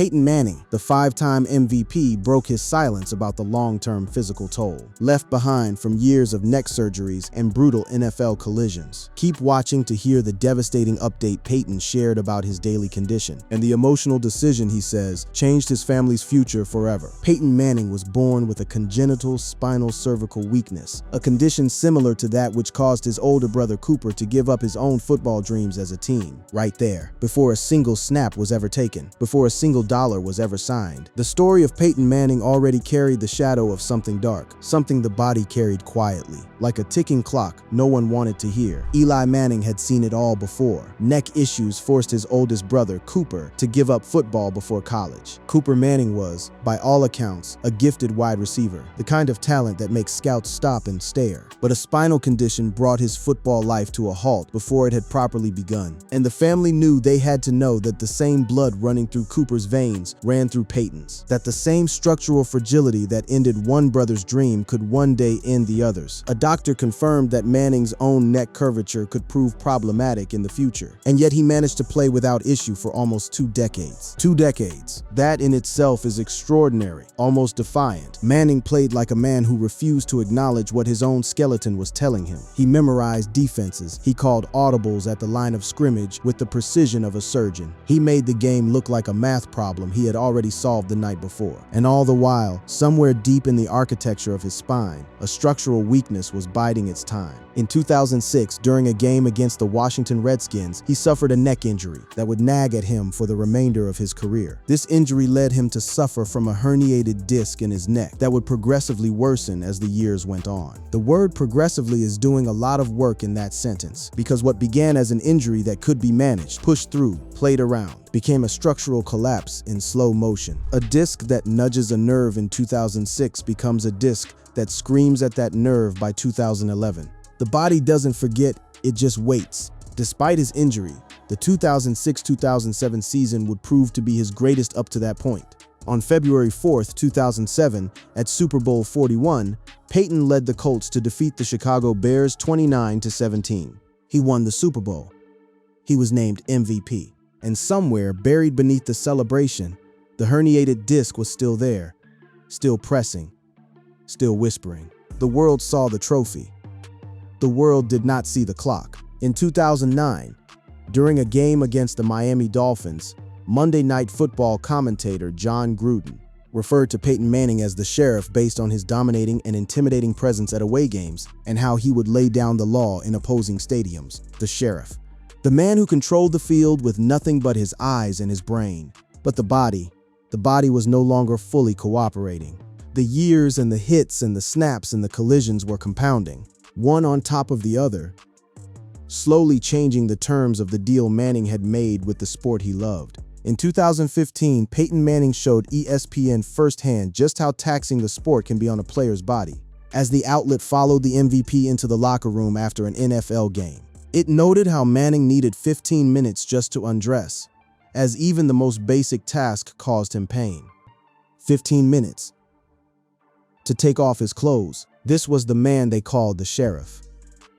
Peyton Manning, the five-time MVP, broke his silence about the long-term physical toll left behind from years of neck surgeries and brutal NFL collisions. Keep watching to hear the devastating update Peyton shared about his daily condition and the emotional decision, he says, changed his family's future forever. Peyton Manning was born with a congenital spinal cervical weakness, a condition similar to that which caused his older brother Cooper to give up his own football dreams as a teen. Right there, before a single snap was ever taken, before a single dollar was ever signed. The story of Peyton Manning already carried the shadow of something dark, something the body carried quietly. Like a ticking clock no one wanted to hear. Eli Manning had seen it all before. Neck issues forced his oldest brother, Cooper, to give up football before college. Cooper Manning was, by all accounts, a gifted wide receiver, the kind of talent that makes scouts stop and stare. But a spinal condition brought his football life to a halt before it had properly begun. And the family knew they had to know that the same blood running through Cooper's veins ran through Peyton's. That the same structural fragility that ended one brother's dream could one day end the other's. A doctor confirmed that Manning's own neck curvature could prove problematic in the future. And yet he managed to play without issue for almost 2 decades. 2 decades. That in itself is extraordinary, almost defiant. Manning played like a man who refused to acknowledge what his own skeleton was telling him. He memorized defenses. He called audibles at the line of scrimmage with the precision of a surgeon. He made the game look like a math problem he had already solved the night before. And all the while, somewhere deep in the architecture of his spine, a structural weakness was biding its time. In 2006, during a game against the Washington Redskins, he suffered a neck injury that would nag at him for the remainder of his career. This injury led him to suffer from a herniated disc in his neck that would progressively worsen as the years went on. The word progressively is doing a lot of work in that sentence, because what began as an injury that could be managed, pushed through, played around, became a structural collapse in slow motion. A disc that nudges a nerve in 2006 becomes a disc that screams at that nerve by 2011. The body doesn't forget, it just waits. Despite his injury, the 2006-2007 season would prove to be his greatest up to that point. On February 4th, 2007, at Super Bowl 41, Peyton led the Colts to defeat the Chicago Bears 29-17. He won the Super Bowl. He was named MVP. And somewhere, buried beneath the celebration, the herniated disc was still there, still pressing, still whispering. The world saw the trophy. The world did not see the clock. In 2009, during a game against the Miami Dolphins, Monday Night Football commentator John Gruden referred to Peyton Manning as the sheriff based on his dominating and intimidating presence at away games and how he would lay down the law in opposing stadiums. The sheriff. The man who controlled the field with nothing but his eyes and his brain. But the body was no longer fully cooperating. The years and the hits and the snaps and the collisions were compounding, one on top of the other, slowly changing the terms of the deal Manning had made with the sport he loved. In 2015, Peyton Manning showed ESPN firsthand just how taxing the sport can be on a player's body, as the outlet followed the MVP into the locker room after an NFL game. It noted how Manning needed 15 minutes just to undress, as even the most basic task caused him pain. 15 minutes to take off his clothes. This was the man they called the sheriff.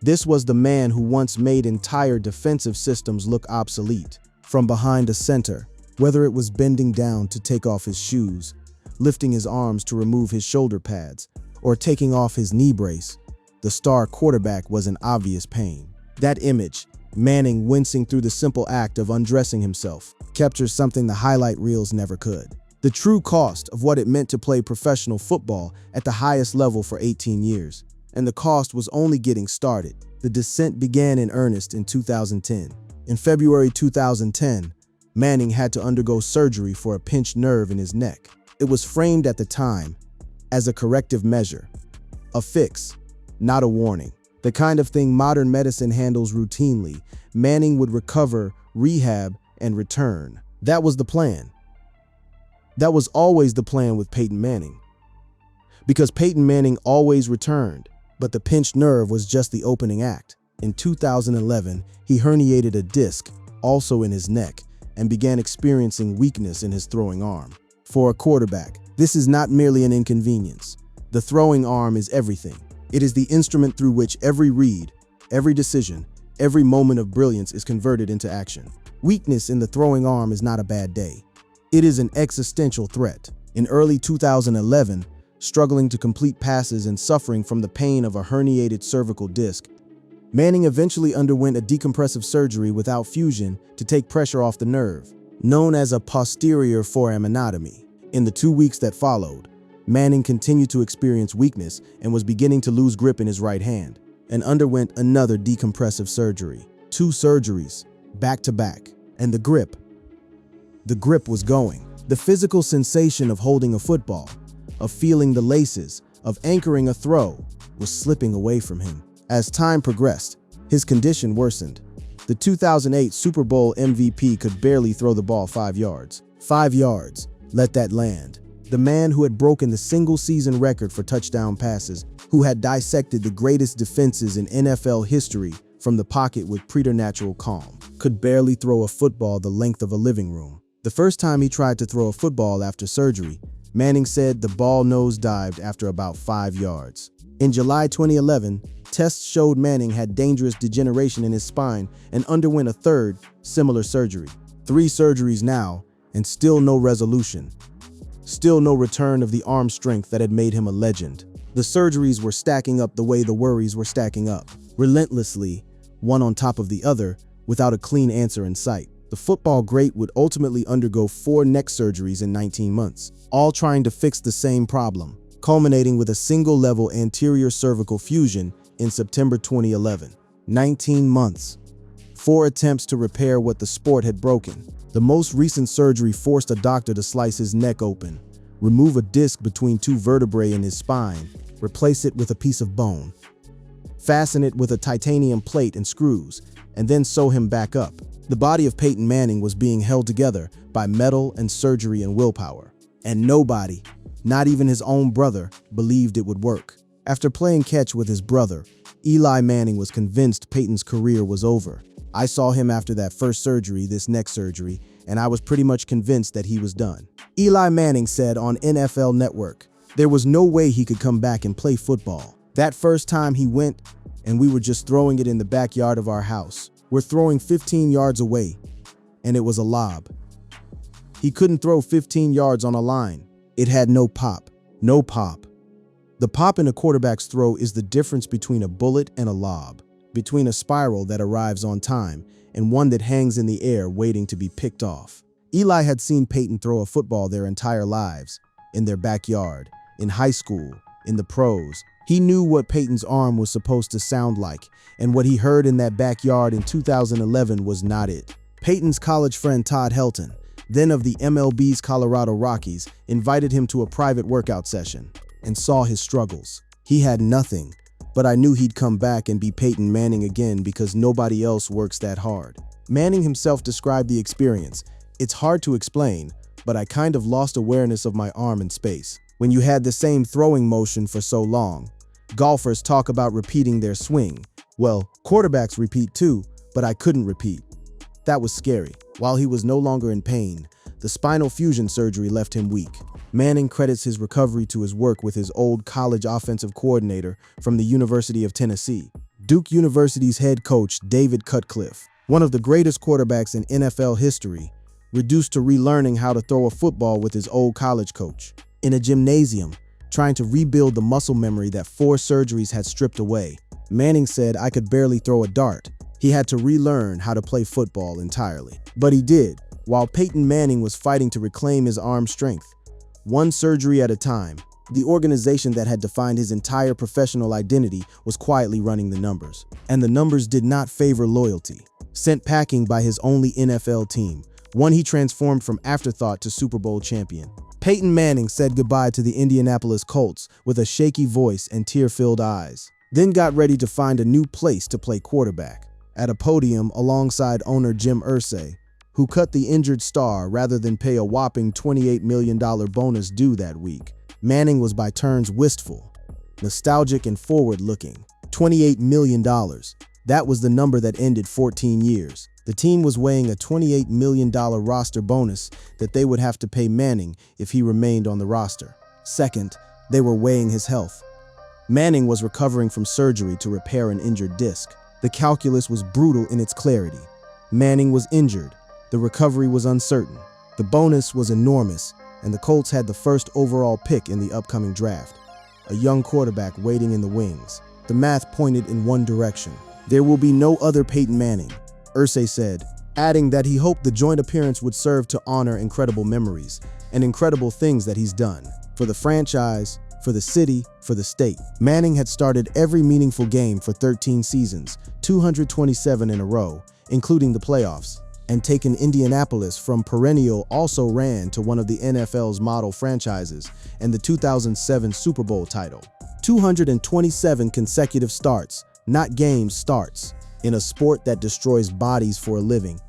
This was the man who once made entire defensive systems look obsolete. From behind a center, whether it was bending down to take off his shoes, lifting his arms to remove his shoulder pads, or taking off his knee brace, the star quarterback was in obvious pain. That image, Manning wincing through the simple act of undressing himself, captures something the highlight reels never could. The true cost of what it meant to play professional football at the highest level for 18 years. And the cost was only getting started. The descent began in earnest in 2010. In February 2010, Manning had to undergo surgery for a pinched nerve in his neck. It was framed at the time as a corrective measure, a fix, not a warning. The kind of thing modern medicine handles routinely. Manning would recover, rehab, and return. That was the plan. That was always the plan with Peyton Manning. Because Peyton Manning always returned, but the pinched nerve was just the opening act. In 2011, he herniated a disc, also in his neck, and began experiencing weakness in his throwing arm. For a quarterback, this is not merely an inconvenience. The throwing arm is everything. It is the instrument through which every read, every decision, every moment of brilliance is converted into action. Weakness in the throwing arm is not a bad day. It is an existential threat. In early 2011, struggling to complete passes and suffering from the pain of a herniated cervical disc, Manning eventually underwent a decompressive surgery without fusion to take pressure off the nerve, known as a posterior foraminotomy. In the 2 weeks that followed, Manning continued to experience weakness and was beginning to lose grip in his right hand, and underwent another decompressive surgery. 2 surgeries, back to back, and the grip was going. The physical sensation of holding a football, of feeling the laces, of anchoring a throw, was slipping away from him. As time progressed, his condition worsened. The 2008 Super Bowl MVP could barely throw the ball 5 yards. 5 yards, let that land. The man who had broken the single-season record for touchdown passes, who had dissected the greatest defenses in NFL history from the pocket with preternatural calm, could barely throw a football the length of a living room. The first time he tried to throw a football after surgery, Manning said the ball nosedived after about 5 yards. In July 2011, tests showed Manning had dangerous degeneration in his spine and underwent a third, similar surgery. 3 surgeries now, and still no resolution. Still no return of the arm strength that had made him a legend. The surgeries were stacking up the way the worries were stacking up, relentlessly, one on top of the other, without a clean answer in sight. The football great would ultimately undergo 4 neck surgeries in 19 months, all trying to fix the same problem, culminating with a single-level anterior cervical fusion in September 2011. 19 months. 4 attempts to repair what the sport had broken. The most recent surgery forced a doctor to slice his neck open, remove a disc between 2 vertebrae in his spine, replace it with a piece of bone, fasten it with a titanium plate and screws, and then sew him back up. The body of Peyton Manning was being held together by metal and surgery and willpower. And nobody, not even his own brother, believed it would work. After playing catch with his brother, Eli Manning was convinced Peyton's career was over. I saw him after that first surgery, this neck surgery, and I was pretty much convinced that he was done. Eli Manning said on NFL Network, there was no way he could come back and play football. That first time he went, and we were just throwing it in the backyard of our house. We're throwing 15 yards away, and it was a lob. He couldn't throw 15 yards on a line. It had no pop. No pop. The pop in a quarterback's throw is the difference between a bullet and a lob, between a spiral that arrives on time and one that hangs in the air waiting to be picked off. Eli had seen Peyton throw a football their entire lives, in their backyard, in high school, in the pros. He knew what Peyton's arm was supposed to sound like, and what he heard in that backyard in 2011 was not it. Peyton's college friend Todd Helton, then of the MLB's Colorado Rockies, invited him to a private workout session and saw his struggles. He had nothing, but I knew he'd come back and be Peyton Manning again because nobody else works that hard. Manning himself described the experience. It's hard to explain, but I kind of lost awareness of my arm in space. When you had the same throwing motion for so long, golfers talk about repeating their swing. Well, quarterbacks repeat too, but I couldn't repeat. That was scary. While he was no longer in pain, the spinal fusion surgery left him weak. Manning credits his recovery to his work with his old college offensive coordinator from the University of Tennessee, Duke University's head coach David Cutcliffe, one of the greatest quarterbacks in NFL history, reduced to relearning how to throw a football with his old college coach. In a gymnasium, trying to rebuild the muscle memory that 4 surgeries had stripped away. Manning said, I could barely throw a dart. He had to relearn how to play football entirely. But he did, while Peyton Manning was fighting to reclaim his arm strength. One surgery at a time, the organization that had defined his entire professional identity was quietly running the numbers. And the numbers did not favor loyalty. Sent packing by his only NFL team, one he transformed from afterthought to Super Bowl champion. Peyton Manning said goodbye to the Indianapolis Colts with a shaky voice and tear-filled eyes, then got ready to find a new place to play quarterback, at a podium alongside owner Jim Irsay, who cut the injured star rather than pay a whopping $28 million bonus due that week. Manning was by turns wistful, nostalgic and forward-looking. $28 million. That was the number that ended 14 years. The team was weighing a $28 million roster bonus that they would have to pay Manning if he remained on the roster. Second, they were weighing his health. Manning was recovering from surgery to repair an injured disc. The calculus was brutal in its clarity. Manning was injured. The recovery was uncertain. The bonus was enormous, and the Colts had the first overall pick in the upcoming draft, a young quarterback waiting in the wings. The math pointed in one direction. There will be no other Peyton Manning, Irsay said, adding that he hoped the joint appearance would serve to honor incredible memories and incredible things that he's done for the franchise, for the city, for the state. Manning had started every meaningful game for 13 seasons, 227 in a row, including the playoffs, and taken Indianapolis from perennial also ran to one of the NFL's model franchises and the 2007 Super Bowl title. 227 consecutive starts, not games, starts. In a sport that destroys bodies for a living,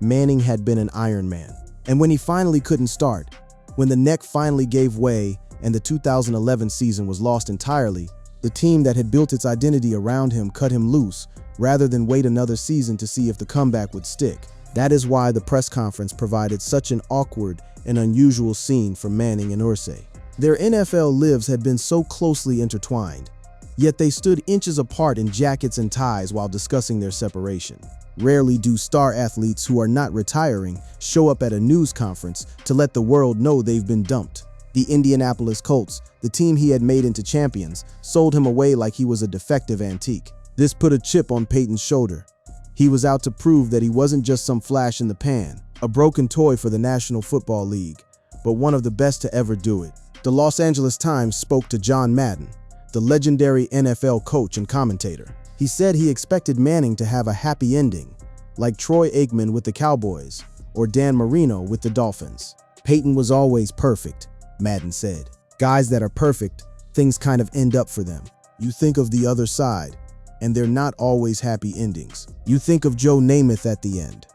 Manning had been an Iron Man. And when he finally couldn't start, when the neck finally gave way and the 2011 season was lost entirely, the team that had built its identity around him cut him loose rather than wait another season to see if the comeback would stick. That is why the press conference provided such an awkward and unusual scene for Manning and Irsay. Their NFL lives had been so closely intertwined, yet they stood inches apart in jackets and ties while discussing their separation. Rarely do star athletes who are not retiring show up at a news conference to let the world know they've been dumped. The Indianapolis Colts, the team he had made into champions, sold him away like he was a defective antique. This put a chip on Peyton's shoulder. He was out to prove that he wasn't just some flash in the pan, a broken toy for the National Football League, but one of the best to ever do it. The Los Angeles Times spoke to John Madden, the legendary NFL coach and commentator. He said he expected Manning to have a happy ending, like Troy Aikman with the Cowboys or Dan Marino with the Dolphins. Peyton was always perfect, Madden said. Guys that are perfect, things kind of end up for them. You think of the other side, and they're not always happy endings. You think of Joe Namath at the end,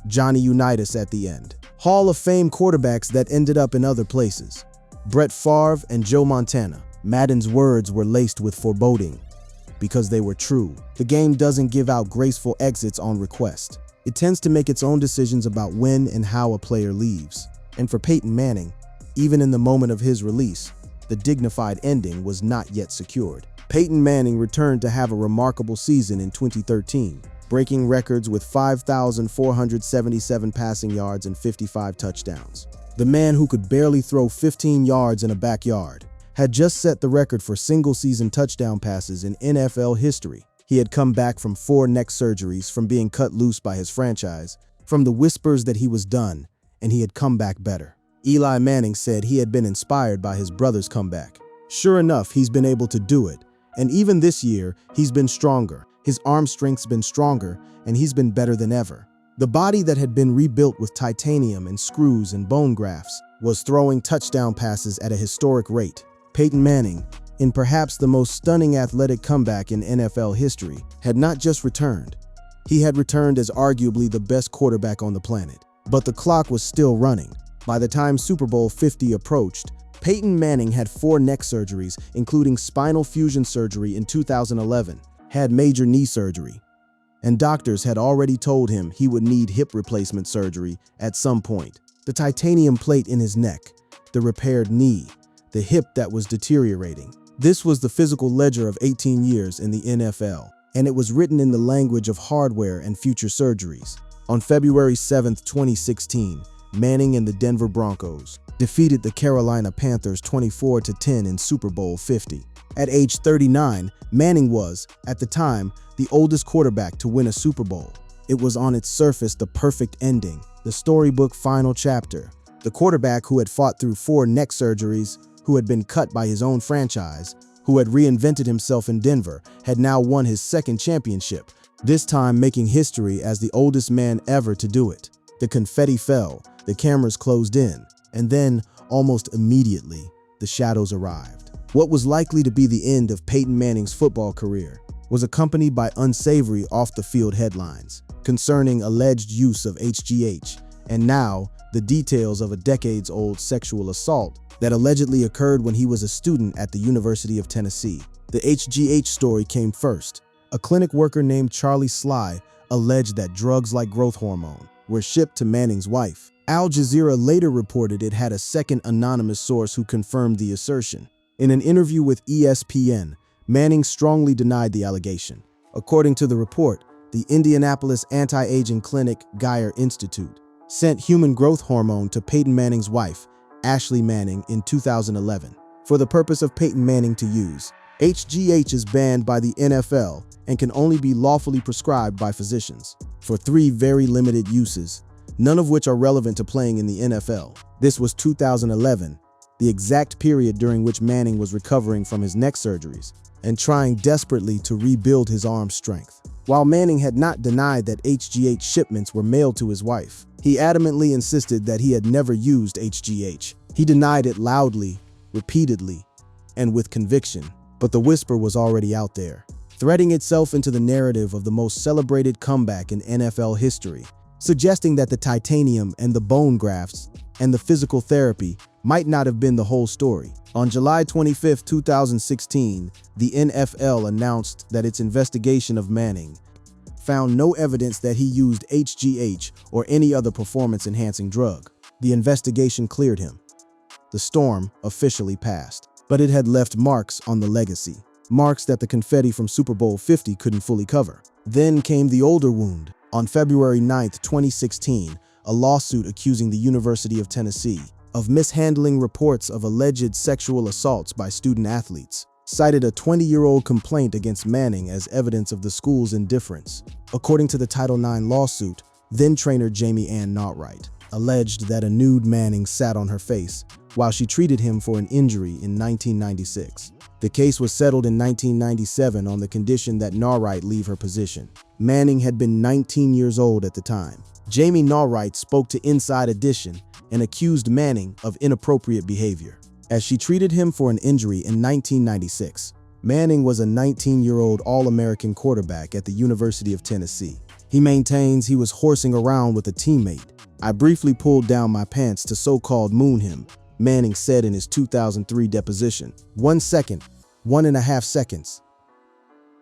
Johnny Unitas at the end, Hall of Fame quarterbacks that ended up in other places, Brett Favre and Joe Montana. Madden's words were laced with foreboding because they were true. The game doesn't give out graceful exits on request. It tends to make its own decisions about when and how a player leaves. And for Peyton Manning, even in the moment of his release, the dignified ending was not yet secured. Peyton Manning returned to have a remarkable season in 2013, breaking records with 5,477 passing yards and 55 touchdowns. The man who could barely throw 15 yards in a backyard had just set the record for single-season touchdown passes in NFL history. He had come back from 4 neck surgeries, from being cut loose by his franchise, from the whispers that he was done, and he had come back better. Eli Manning said he had been inspired by his brother's comeback. Sure enough, he's been able to do it. And even this year, he's been stronger. His arm strength's been stronger, and he's been better than ever. The body that had been rebuilt with titanium and screws and bone grafts was throwing touchdown passes at a historic rate. Peyton Manning, in perhaps the most stunning athletic comeback in NFL history, had not just returned. He had returned as arguably the best quarterback on the planet. But the clock was still running. By the time Super Bowl 50 approached, Peyton Manning had 4 neck surgeries, including spinal fusion surgery in 2011, had major knee surgery, and doctors had already told him he would need hip replacement surgery at some point. The titanium plate in his neck, the repaired knee, the hip that was deteriorating. This was the physical ledger of 18 years in the NFL, and it was written in the language of hardware and future surgeries. On February 7, 2016, Manning and the Denver Broncos defeated the Carolina Panthers 24-10 in Super Bowl 50. At age 39, Manning was, at the time, the oldest quarterback to win a Super Bowl. It was on its surface the perfect ending, the storybook final chapter. The quarterback who had fought through 4 neck surgeries, who had been cut by his own franchise, who had reinvented himself in Denver, had now won his 2nd championship, this time making history as the oldest man ever to do it. The confetti fell, the cameras closed in, and then, almost immediately, the shadows arrived. What was likely to be the end of Peyton Manning's football career was accompanied by unsavory off-the-field headlines concerning alleged use of HGH, and now the details of a decades-old sexual assault that allegedly occurred when he was a student at the University of Tennessee. The HGH story came first. A clinic worker named Charlie Sly alleged that drugs like growth hormone were shipped to Manning's wife. Al Jazeera later reported it had a second anonymous source who confirmed the assertion. In an interview with ESPN, Manning strongly denied the allegation. According to the report, the Indianapolis anti-aging clinic Geyer Institute sent human growth hormone to Peyton Manning's wife, Ashley Manning, in 2011 for the purpose of Peyton Manning to use. HGH is banned by the NFL and can only be lawfully prescribed by physicians for 3 very limited uses, none of which are relevant to playing in the NFL. This was 2011, the exact period during which Manning was recovering from his neck surgeries and trying desperately to rebuild his arm strength. While Manning had not denied that HGH shipments were mailed to his wife, he adamantly insisted that he had never used HGH. He denied it loudly, repeatedly, and with conviction, but the whisper was already out there, threading itself into the narrative of the most celebrated comeback in NFL history, suggesting that the titanium and the bone grafts and the physical therapy might not have been the whole story. On July 25, 2016, the NFL announced that its investigation of Manning found no evidence that he used HGH or any other performance-enhancing drug. The investigation cleared him. The storm officially passed, but it had left marks on the legacy, marks that the confetti from Super Bowl 50 couldn't fully cover. Then came the older wound. On February 9, 2016, a lawsuit accusing the University of Tennessee of mishandling reports of alleged sexual assaults by student athletes cited a 20-year-old complaint against Manning as evidence of the school's indifference. According to the Title IX lawsuit, then-trainer Jamie Ann Naughtright alleged that a nude Manning sat on her face while she treated him for an injury in 1996. The case was settled in 1997 on the condition that Naughtright leave her position. Manning had been 19 years old at the time. Jamie Naughtright spoke to Inside Edition and accused Manning of inappropriate behavior as she treated him for an injury in 1996. Manning was a 19-year-old All-American quarterback at the University of Tennessee. He maintains he was horsing around with a teammate. "I briefly pulled down my pants to so-called moon him," Manning said in his 2003 deposition. 1 second, 1.5 seconds.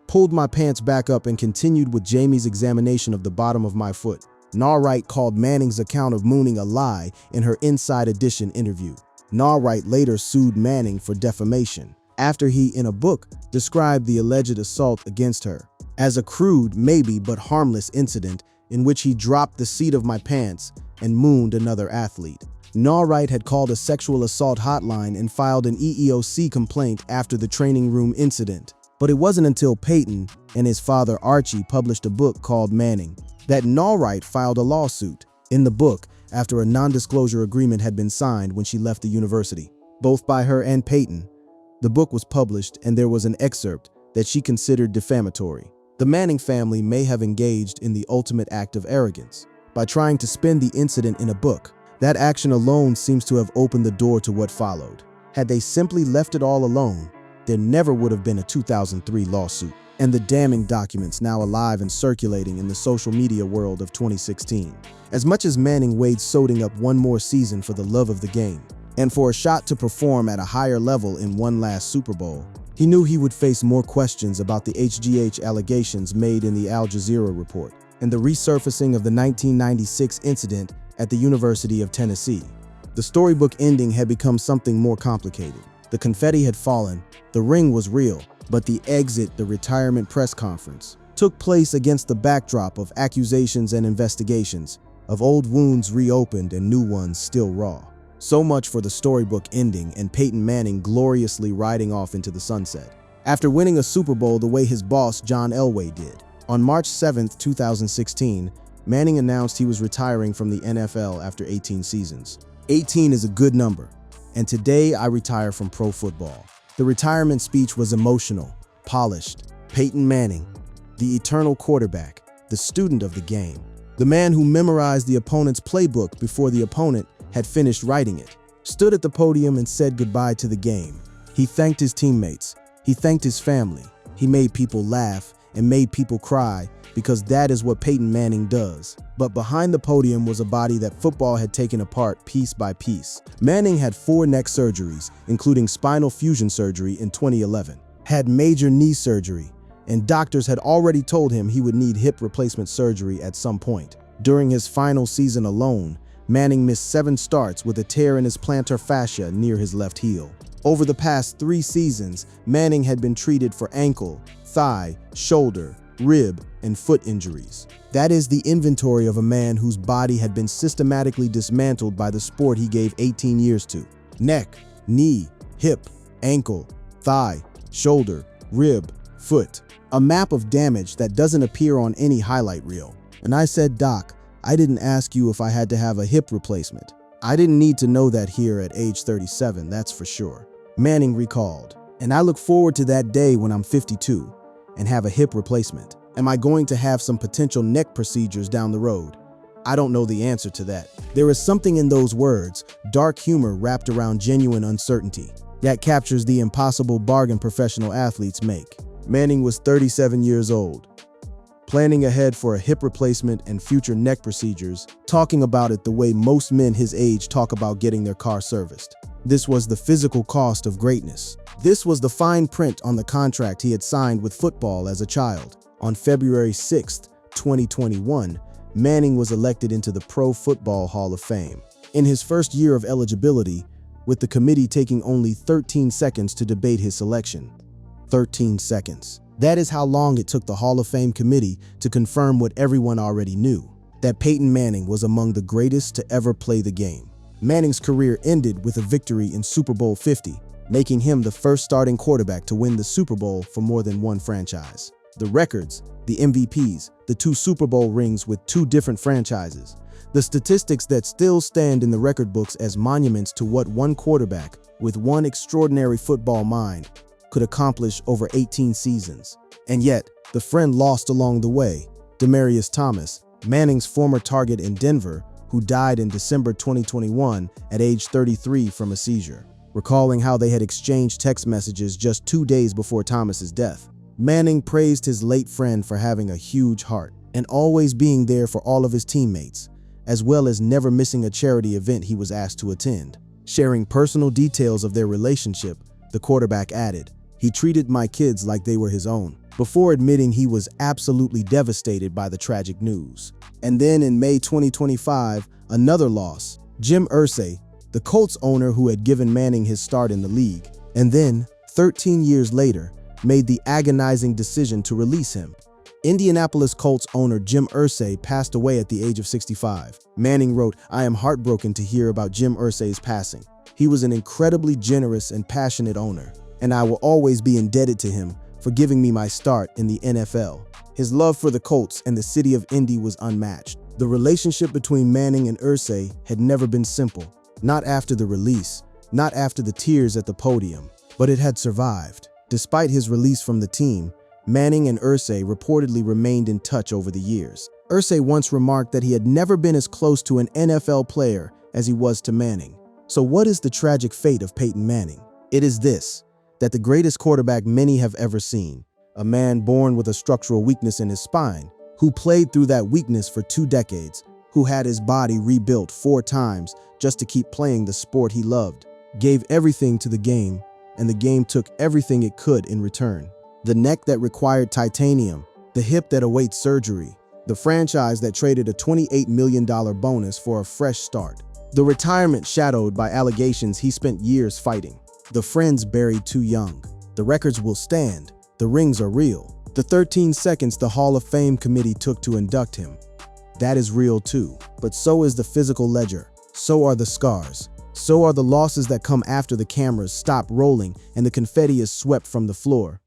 Pulled my pants back up and continued with Jamie's examination of the bottom of my foot. Naughtright called Manning's account of mooning a lie in her Inside Edition interview. Naughtright later sued Manning for defamation after he, in a book, described the alleged assault against her as a crude, maybe but harmless incident in which he dropped the seat of my pants and mooned another athlete. Naughtright had called a sexual assault hotline and filed an EEOC complaint after the training room incident. But it wasn't until Peyton and his father Archie published a book called Manning that Naughtright filed a lawsuit. In the book, after a non-disclosure agreement had been signed when she left the university, both by her and Peyton, the book was published and there was an excerpt that she considered defamatory. The Manning family may have engaged in the ultimate act of arrogance by trying to spin the incident in a book. That action alone seems to have opened the door to what followed. Had they simply left it all alone, there never would have been a 2003 lawsuit. And the damning documents now alive and circulating in the social media world of 2016. As much as Manning weighed sodding up one more season for the love of the game, and for a shot to perform at a higher level in one last Super Bowl, he knew he would face more questions about the HGH allegations made in the Al Jazeera report and the resurfacing of the 1996 incident at the University of Tennessee. The storybook ending had become something more complicated. The confetti had fallen, the ring was real, but the exit, the retirement press conference, took place against the backdrop of accusations and investigations, of old wounds reopened and new ones still raw. So much for the storybook ending and Peyton Manning gloriously riding off into the sunset, after winning a Super Bowl the way his boss John Elway did. On March 7, 2016, Manning announced he was retiring from the NFL after 18 seasons. 18 is a good number, and today I retire from pro football. The retirement speech was emotional, polished. Peyton Manning, the eternal quarterback, the student of the game, the man who memorized the opponent's playbook before the opponent had finished writing it, stood at the podium and said goodbye to the game. He thanked his teammates. He thanked his family. He made people laugh and made people cry because that is what Peyton Manning does. But behind the podium was a body that football had taken apart piece by piece. Manning had 4 neck surgeries, including spinal fusion surgery in 2011, had major knee surgery, and doctors had already told him he would need hip replacement surgery at some point. During his final season alone, Manning missed 7 starts with a tear in his plantar fascia near his left heel. Over the past 3 seasons, Manning had been treated for ankle, thigh, shoulder, rib, and foot injuries. That is the inventory of a man whose body had been systematically dismantled by the sport he gave 18 years to. Neck, knee, hip, ankle, thigh, shoulder, rib, foot. A map of damage that doesn't appear on any highlight reel. And I said, "Doc, I didn't ask you if I had to have a hip replacement. I didn't need to know that here at age 37, that's for sure." Manning recalled. "And I look forward to that day when I'm 52 and have a hip replacement. Am I going to have some potential neck procedures down the road? I don't know the answer to that." There is something in those words, dark humor wrapped around genuine uncertainty, that captures the impossible bargain professional athletes make. Manning was 37 years old, planning ahead for a hip replacement and future neck procedures, talking about it the way most men his age talk about getting their car serviced. This was the physical cost of greatness. This was the fine print on the contract he had signed with football as a child. On February 6, 2021, Manning was elected into the Pro Football Hall of Fame. In his first year of eligibility, with the committee taking only 13 seconds to debate his selection. 13 seconds. That is how long it took the Hall of Fame committee to confirm what everyone already knew, that Peyton Manning was among the greatest to ever play the game. Manning's career ended with a victory in Super Bowl 50, making him the first starting quarterback to win the Super Bowl for more than one franchise. The records, the MVPs, the 2 Super Bowl rings with 2 different franchises, the statistics that still stand in the record books as monuments to what one quarterback with one extraordinary football mind could accomplish over 18 seasons. And yet, the friend lost along the way, Demaryius Thomas, Manning's former target in Denver, who died in December 2021 at age 33 from a seizure. Recalling how they had exchanged text messages just 2 days before Thomas's death, Manning praised his late friend for having a huge heart and always being there for all of his teammates, as well as never missing a charity event he was asked to attend. Sharing personal details of their relationship, the quarterback added, "He treated my kids like they were his own," before admitting he was absolutely devastated by the tragic news. And then in May 2025, another loss. Jim Irsay, the Colts owner who had given Manning his start in the league, and then, 13 years later, made the agonizing decision to release him. Indianapolis Colts owner Jim Irsay passed away at the age of 65. Manning wrote, "I am heartbroken to hear about Jim Irsay's passing. He was an incredibly generous and passionate owner, and I will always be indebted to him for giving me my start in the NFL. His love for the Colts and the city of Indy was unmatched." The relationship between Manning and Irsay had never been simple. Not after the release, not after the tears at the podium, but it had survived. Despite his release from the team, Manning and Irsay reportedly remained in touch over the years. Irsay once remarked that he had never been as close to an NFL player as he was to Manning. So what is the tragic fate of Peyton Manning? It is this, that the greatest quarterback many have ever seen, a man born with a structural weakness in his spine, who played through that weakness for 2 decades, who had his body rebuilt 4 times just to keep playing the sport he loved, gave everything to the game, and the game took everything it could in return. The neck that required titanium, the hip that awaits surgery, the franchise that traded a $28 million bonus for a fresh start, the retirement shadowed by allegations he spent years fighting, the friends buried too young. The records will stand, the rings are real. The 13 seconds the Hall of Fame committee took to induct him, that is real too. But so is the physical ledger, so are the scars. So are the losses that come after the cameras stop rolling and the confetti is swept from the floor.